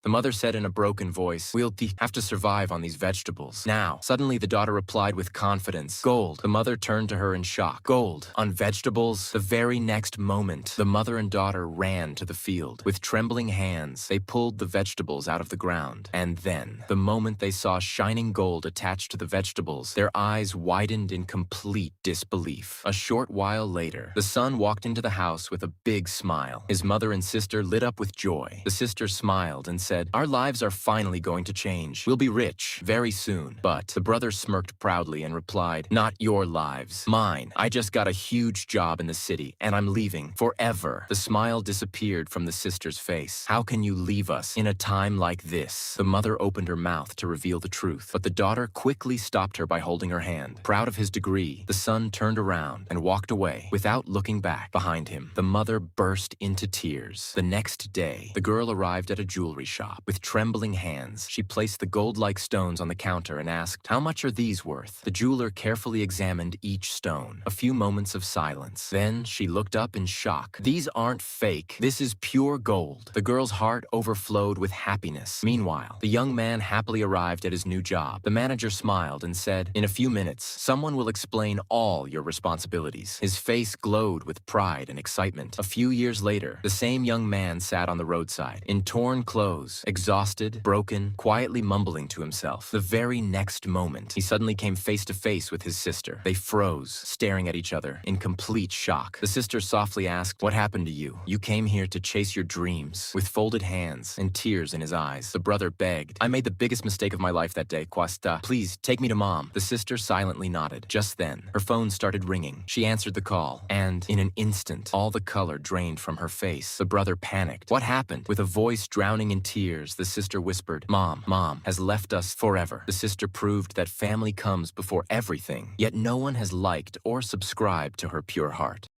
The mother said in a broken voice, "We'll have to survive on these vegetables. Now." Suddenly, the daughter replied with confidence, "Gold." The mother turned to her in shock. "Gold? On vegetables?" The very next moment, the mother and daughter ran to the field. With trembling hands, they pulled the vegetables out of the ground. And then, the moment they saw shining gold attached to the vegetables, their eyes widened in complete disbelief. A short while later, the son walked into the house with a big smile. His mother and sister lit up with joy. The sister smiled and said, "Our lives are finally going to change. We'll be rich very soon." But the brother smirked proudly and replied, "Not your lives. Mine. I just got a huge job in the city, and I'm leaving forever." The smile disappeared from the sister's face. "How can you leave us in a time like this?" The mother opened her mouth to reveal the truth, but the daughter quickly stopped her by holding her hand. Proud of his degree, the son turned around and walked away without looking back. Behind him, the mother burst into tears. The next day, the girl arrived at a jewelry shop. With trembling hands, she placed the gold-like stones on the counter and asked, "How much are these worth?" The jeweler carefully examined each stone. A few moments of silence. Then she looked up in shock. "These aren't fake. This is pure gold." The girl's heart overflowed with happiness. Meanwhile, the young man happily arrived at his new job. The manager smiled and said, "In a few minutes, someone will explain all your responsibilities." His face glowed with pride and excitement. A few years later, the same young man sat on the roadside, in torn clothes, exhausted, broken, quietly mumbling to himself. The very next moment, he suddenly came face to face with his sister. They froze, staring at each other in complete shock. The sister softly asked, "What happened to you? You came here to chase your dreams." With folded hands and tears in his eyes, the brother begged, "I made the biggest mistake of my life that day, Quasta. Please, take me to Mom." The sister silently nodded. Just then, her phone started ringing. She answered the call, and in an instant, all the color drained from her face. The brother panicked. "What happened?" With a voice drowning in tears, the sister whispered, Mom has left us forever." The sister proved that family comes before everything, yet no one has liked or subscribed to her pure heart.